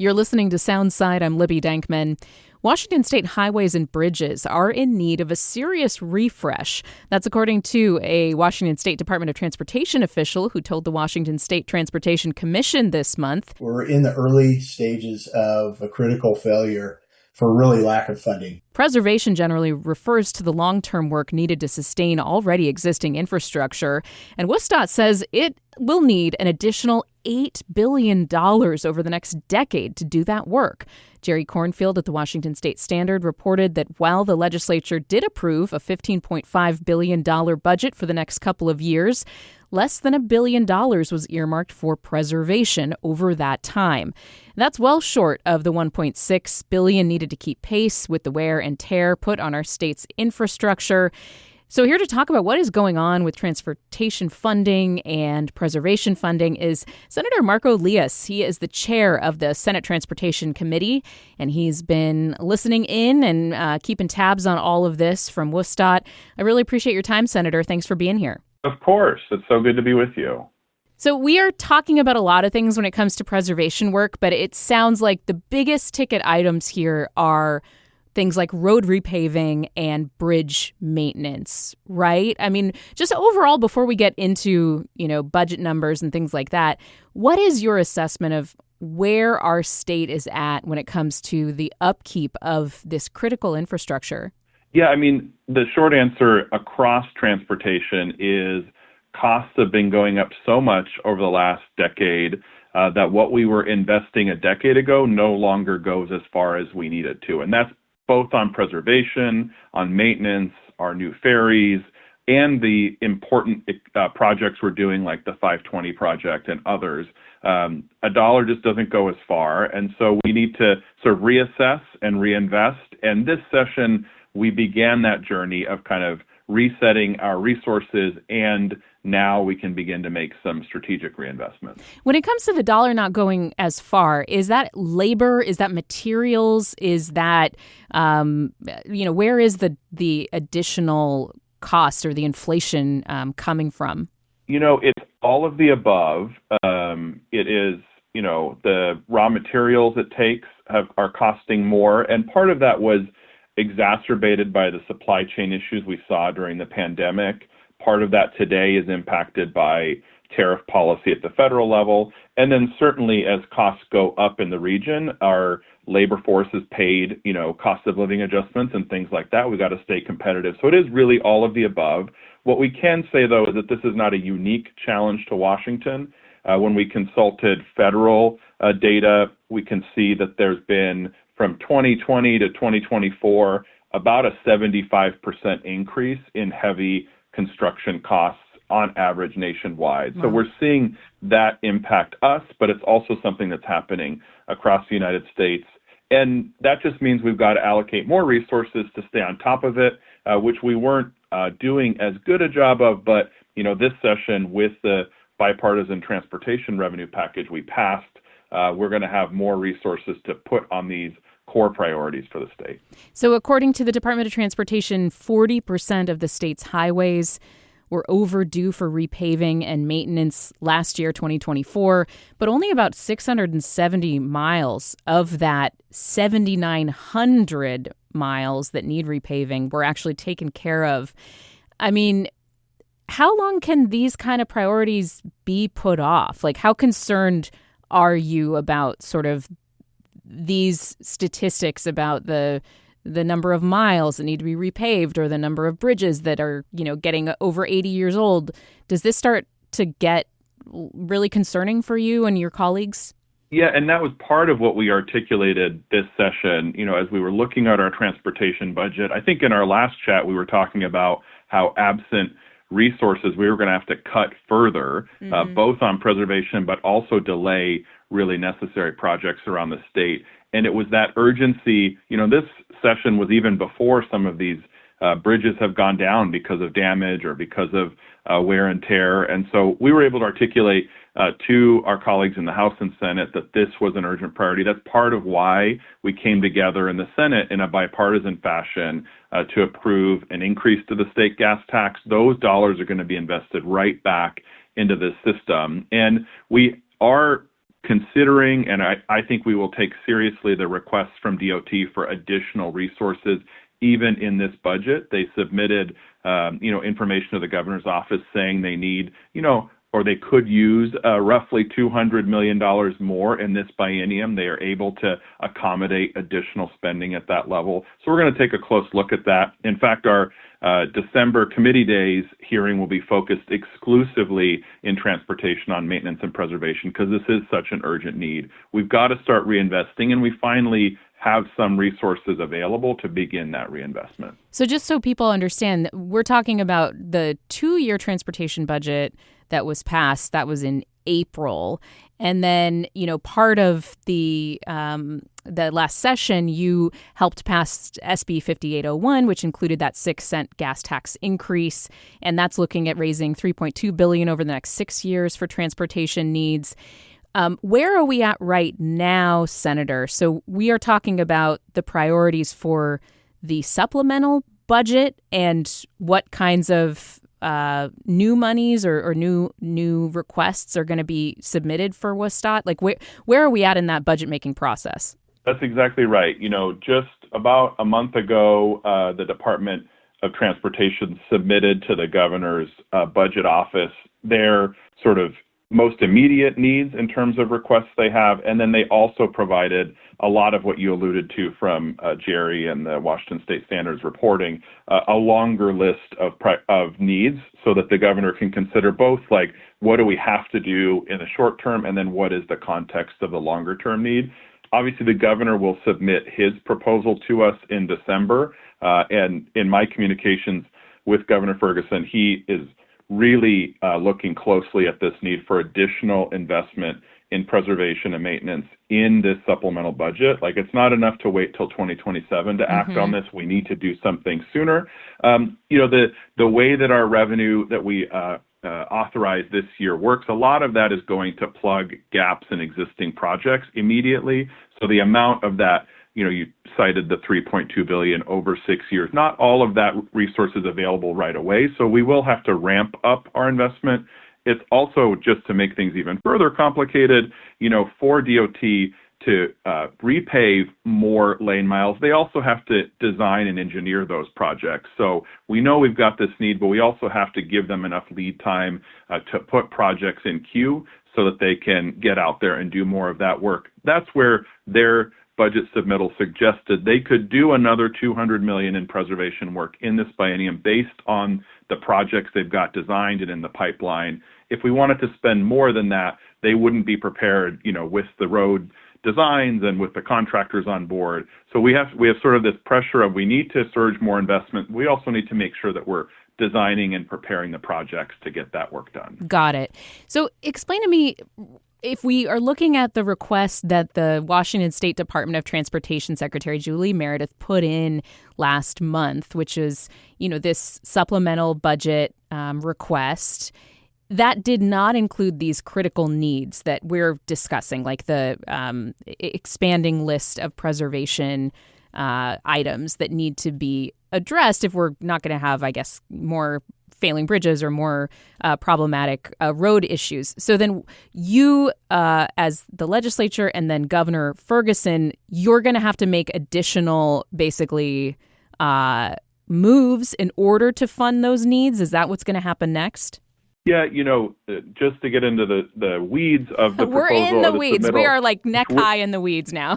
You're listening to Soundside. I'm Libby Dankman. Washington state highways and bridges are in need of a serious refresh. That's according to a Washington State Department of Transportation official who told the Washington State Transportation Commission this month. We're in the early stages of a critical failure for really lack of funding. Preservation generally refers to the long-term work needed to sustain already existing infrastructure. And WSDOT says it will need an additional $8 billion over the next decade to do that work. Jerry Cornfield at the Washington State Standard reported that while the legislature did approve a $15.5 billion budget for the next couple of years, less than $1 billion was earmarked for preservation over that time. That's well short of the $1.6 billion needed to keep pace with the wear and tear put on our state's infrastructure. So here to talk about what is going on with transportation funding and preservation funding is Senator Marco Lias. He is the chair of the Senate Transportation Committee, and he's been listening in and keeping tabs on all of this from WSDOT. I really appreciate your time, Senator. Thanks for being here. Of course. It's so good to be with you. So we are talking about a lot of things when it comes to preservation work, but it sounds like the biggest ticket items here are things like road repaving and bridge maintenance, right? I mean, just overall, before we get into, budget numbers and things like that, what is your assessment of where our state is at when it comes to the upkeep of this critical infrastructure? Yeah, I mean, the short answer across transportation is costs have been going up so much over the last decade that what we were investing a decade ago no longer goes as far as we need it to. And that's both on preservation, on maintenance, our new ferries, and the important projects we're doing like the 520 project and others. A dollar just doesn't go as far. And so we need to sort of reassess and reinvest. And this session, we began that journey of kind of resetting our resources, and now we can begin to make some strategic reinvestments. When it comes to the dollar not going as far, is that labor? Is that materials? Is that, where is the additional cost or the inflation coming from? It's all of the above. It is, the raw materials it takes are costing more. And part of that was exacerbated by the supply chain issues we saw during the pandemic. Part of that today is impacted by tariff policy at the federal level. And then certainly as costs go up in the region, our labor force is paid, cost of living adjustments and things like that. We got to stay competitive. So it is really all of the above. What we can say, though, is that this is not a unique challenge to Washington. When we consulted federal data, we can see that there's been from 2020 to 2024, about a 75% increase in heavy construction costs on average nationwide. Wow. So we're seeing that impact us, but it's also something that's happening across the United States. And that just means we've got to allocate more resources to stay on top of it, which we weren't doing as good a job of. But, this session with the bipartisan transportation revenue package we passed, we're going to have more resources to put on these core priorities for the state. So according to the Department of Transportation, 40% of the state's highways were overdue for repaving and maintenance last year, 2024, but only about 670 miles of that 7,900 miles that need repaving were actually taken care of. I mean, how long can these kind of priorities be put off? Like, how concerned are you about sort of these statistics about the number of miles that need to be repaved or the number of bridges that are, getting over 80 years old? Does this start to get really concerning for you and your colleagues? Yeah, and that was part of what we articulated this session, as we were looking at our transportation budget. I think in our last chat, we were talking about how absent resources we were going to have to cut further, both on preservation, but also delay really necessary projects around the state. And it was that urgency, this session was even before some of these bridges have gone down because of damage or because of wear and tear. And so we were able to articulate to our colleagues in the House and Senate that this was an urgent priority. That's part of why we came together in the Senate in a bipartisan fashion to approve an increase to the state gas tax. Those dollars are going to be invested right back into this system. And we are considering, and I think we will take seriously the requests from DOT for additional resources. Even in this budget, they submitted, information to the governor's office saying they need, or they could use roughly $200 million more in this biennium. They are able to accommodate additional spending at that level. So we're going to take a close look at that. In fact, our December committee days hearing will be focused exclusively in transportation on maintenance and preservation because this is such an urgent need. We've got to start reinvesting, and we finally have some resources available to begin that reinvestment. So just so people understand, we're talking about the 2-year transportation budget that was passed. That was in April. And then, part of the last session, you helped pass SB 5801, which included that 6-cent gas tax increase. And that's looking at raising $3.2 billion over the next 6 years for transportation needs. Where are we at right now, Senator? So we are talking about the priorities for the supplemental budget and what kinds of new monies or new requests are going to be submitted for WSDOT? Like, where are we at in that budget making process? That's exactly right. Just about a month ago, the Department of Transportation submitted to the governor's budget office their sort of most immediate needs in terms of requests they have. And then they also provided a lot of what you alluded to from Jerry and the Washington State Standards reporting, a longer list of needs so that the governor can consider both, like, what do we have to do in the short term, and then what is the context of the longer term need. Obviously, the governor will submit his proposal to us in December. And in my communications with Governor Ferguson, he is really looking closely at this need for additional investment in preservation and maintenance in this supplemental budget. Like, it's not enough to wait till 2027 to act on this. We need to do something sooner. The way that our revenue that we authorized this year works, a lot of that is going to plug gaps in existing projects immediately. So the amount of that, you cited the $3.2 billion over 6 years. Not all of that resource is available right away, so we will have to ramp up our investment. It's also, just to make things even further complicated, for DOT to repave more lane miles, they also have to design and engineer those projects. So we know we've got this need, but we also have to give them enough lead time to put projects in queue so that they can get out there and do more of that work. That's where their budget submittal suggested they could do another $200 million in preservation work in this biennium based on the projects they've got designed and in the pipeline. If we wanted to spend more than that, they wouldn't be prepared, with the road designs and with the contractors on board. So we have sort of this pressure of, we need to surge more investment. We also need to make sure that we're designing and preparing the projects to get that work done. Got it. So explain to me, if we are looking at the request that the Washington State Department of Transportation Secretary Julie Meredith put in last month, which is, this supplemental budget request, that did not include these critical needs that we're discussing, like the expanding list of preservation items that need to be addressed if we're not going to have, I guess, more failing bridges or more problematic road issues. So then you, as the legislature and then Governor Ferguson, you're going to have to make additional, basically, moves in order to fund those needs. Is that what's going to happen next? Yeah, just to get into the weeds of the proposal. We're in the weeds. We are like neck high in the weeds now.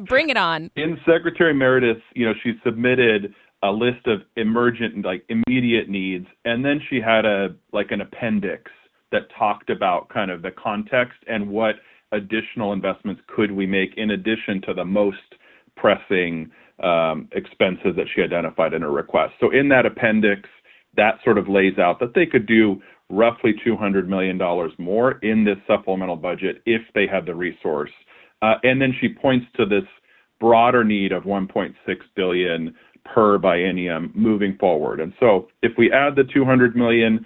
Bring it on. In Secretary Meredith, she submitted a list of emergent, like immediate needs, and then she had an appendix that talked about kind of the context and what additional investments could we make in addition to the most pressing expenses that she identified in her request. So in that appendix, that sort of lays out that they could do roughly $200 million more in this supplemental budget if they had the resource. And then she points to this broader need of $1.6 billion per biennium moving forward. And so if we add the $200 million,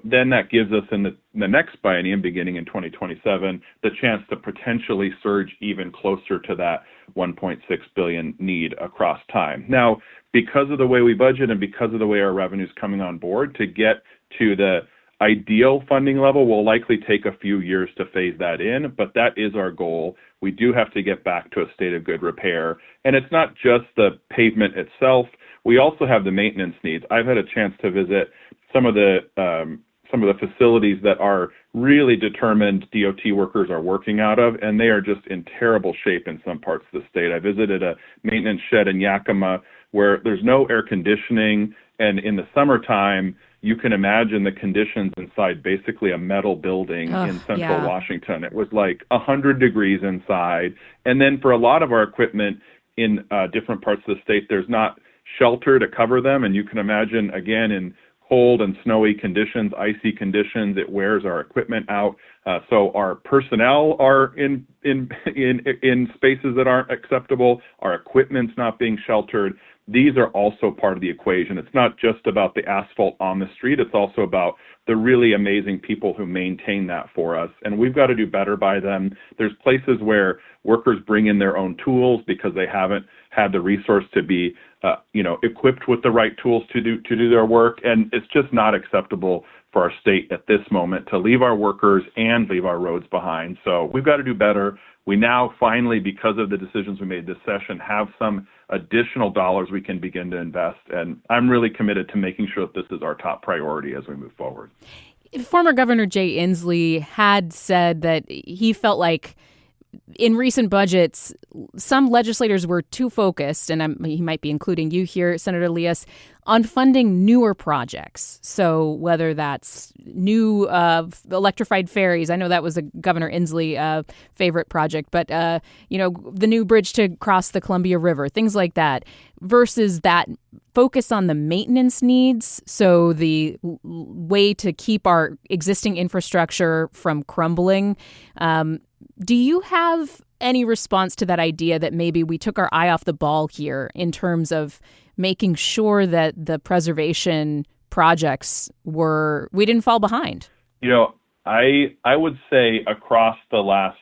then that gives us in the next biennium, beginning in 2027, the chance to potentially surge even closer to that $1.6 billion need across time. Now, because of the way we budget and because of the way our revenue is coming on board, to get to the ideal funding level will likely take a few years to phase that in, but that is our goal. We do have to get back to a state of good repair. And it's not just the pavement itself. We also have the maintenance needs. I've had a chance to visit some of the facilities that are really determined DOT workers are working out of, and they are just in terrible shape in some parts of the state. I visited a maintenance shed in Yakima where there's no air conditioning, and in the summertime, you can imagine the conditions inside basically a metal building in central Washington. It was like 100 degrees inside. And then for a lot of our equipment in different parts of the state, there's not shelter to cover them. And you can imagine, again, in cold and snowy conditions, icy conditions, it wears our equipment out. So our personnel are in spaces that aren't acceptable. Our equipment's not being sheltered. These are also part of the equation. It's not just about the asphalt on the street. It's also about the really amazing people who maintain that for us. And we've got to do better by them. There's places where workers bring in their own tools because they haven't had the resource to be, equipped with the right tools to do their work. And it's just not acceptable for our state at this moment to leave our workers and leave our roads behind. So we've got to do better. We now finally, because of the decisions we made this session, have some additional dollars we can begin to invest. And I'm really committed to making sure that this is our top priority as we move forward. Former Governor Jay Inslee had said that he felt like in recent budgets, some legislators were too focused, and he might be including you here, Senator Elias, on funding newer projects. So whether that's new electrified ferries, I know that was a Governor Inslee favorite project, but the new bridge to cross the Columbia River, things like that, versus that focus on the maintenance needs. So the way to keep our existing infrastructure from crumbling. Do you have any response to that idea that maybe we took our eye off the ball here in terms of making sure that the preservation projects we didn't fall behind? I would say across the last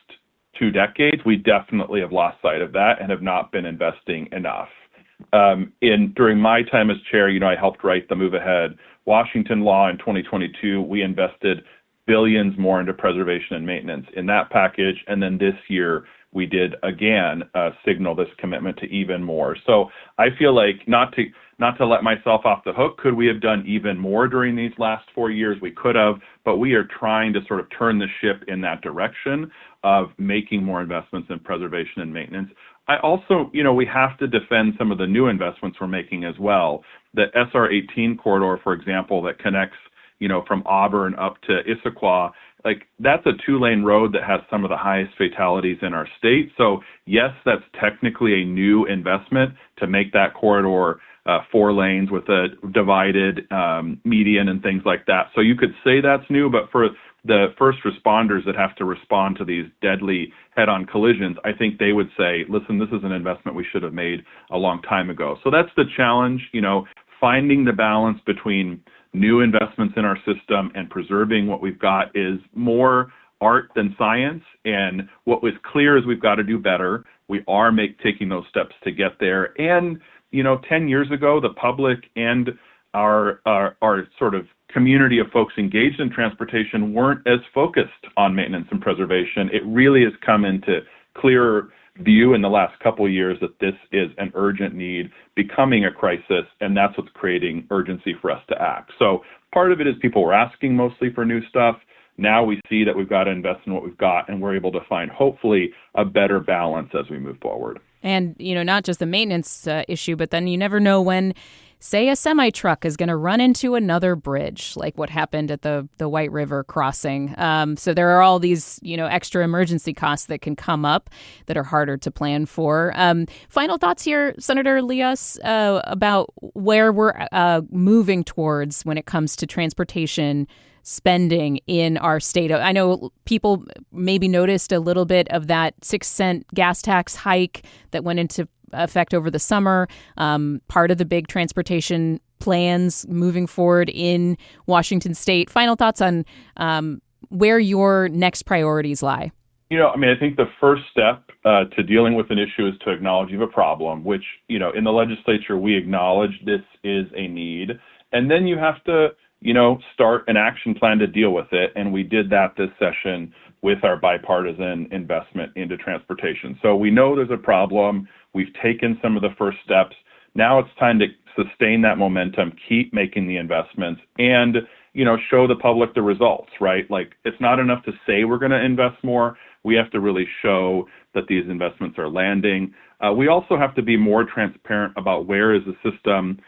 2 decades, we definitely have lost sight of that and have not been investing enough. During my time as chair, I helped write the Move Ahead Washington law in 2022. We invested billions more into preservation and maintenance in that package. And then this year, we did again signal this commitment to even more. So I feel like not to let myself off the hook, could we have done even more during these last 4 years? We could have, but we are trying to sort of turn the ship in that direction of making more investments in preservation and maintenance. I also, we have to defend some of the new investments we're making as well. The SR 18 corridor, for example, that connects from Auburn up to Issaquah, that's a 2-lane road that has some of the highest fatalities in our state. So yes, that's technically a new investment to make that corridor 4 lanes with a divided median and things like that. So you could say that's new, but for the first responders that have to respond to these deadly head-on collisions, I think they would say, listen, this is an investment we should have made a long time ago. So that's the challenge, finding the balance between new investments in our system and preserving what we've got is more art than science. And what was clear is we've got to do better. We are taking those steps to get there. And, 10 years ago, the public and our sort of community of folks engaged in transportation weren't as focused on maintenance and preservation. It really has come into clearer view in the last couple of years that this is an urgent need becoming a crisis, and that's what's creating urgency for us to act. So part of it is people were asking mostly for new stuff. Now we see that we've got to invest in what we've got, and we're able to find hopefully a better balance as we move forward. And, not just the maintenance issue, but then you never know when, say, a semi-truck is going to run into another bridge, like what happened at the White River crossing. So there are all these, extra emergency costs that can come up that are harder to plan for. Final thoughts here, Senator Elias, about where we're moving towards when it comes to transportation spending in our state. I know people maybe noticed a little bit of that 6-cent gas tax hike that went into effect over the summer, part of the big transportation plans moving forward in Washington state. Final thoughts on where your next priorities lie? I think the first step to dealing with an issue is to acknowledge you have a problem, which, in the legislature, we acknowledge this is a need. And then you have to start an action plan to deal with it. And we did that this session with our bipartisan investment into transportation. So we know there's a problem. We've taken some of the first steps. Now it's time to sustain that momentum, keep making the investments, and show the public the results, right? Like, it's not enough to say we're going to invest more. We have to really show that these investments are landing. We also have to be more transparent about where is the system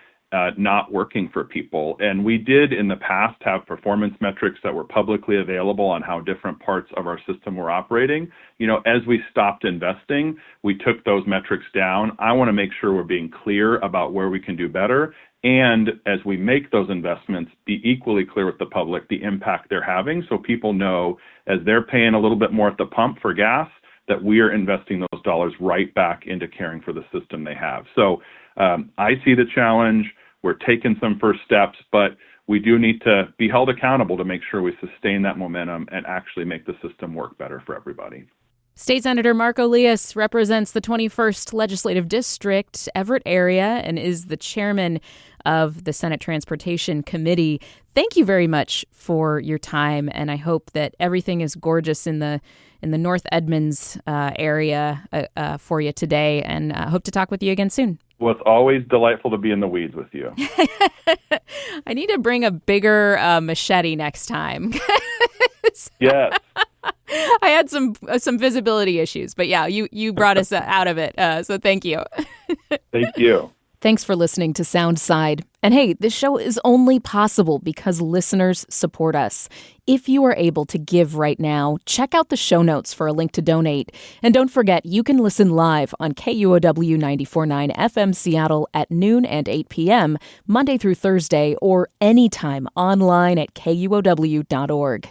not working for people. And we did in the past have performance metrics that were publicly available on how different parts of our system were operating. As we stopped investing, we took those metrics down. I want to make sure we're being clear about where we can do better. And as we make those investments, be equally clear with the public the impact they're having, so people know as they're paying a little bit more at the pump for gas, that we are investing those dollars right back into caring for the system they have. So I see the challenge. We're taking some first steps, but we do need to be held accountable to make sure we sustain that momentum and actually make the system work better for everybody. State Senator Mark Elias represents the 21st Legislative District, Everett area, and is the chairman of the Senate Transportation Committee. Thank you very much for your time, and I hope that everything is gorgeous in the North Edmonds area for you today, and hope to talk with you again soon. Well, it's always delightful to be in the weeds with you. I need to bring a bigger machete next time. Yes. I had some visibility issues, but yeah, you brought us out of it. So thank you. Thank you. Thanks for listening to Soundside. And hey, this show is only possible because listeners support us. If you are able to give right now, check out the show notes for a link to donate. And don't forget, you can listen live on KUOW 94.9 FM Seattle at noon and 8 p.m., Monday through Thursday, or anytime online at KUOW.org.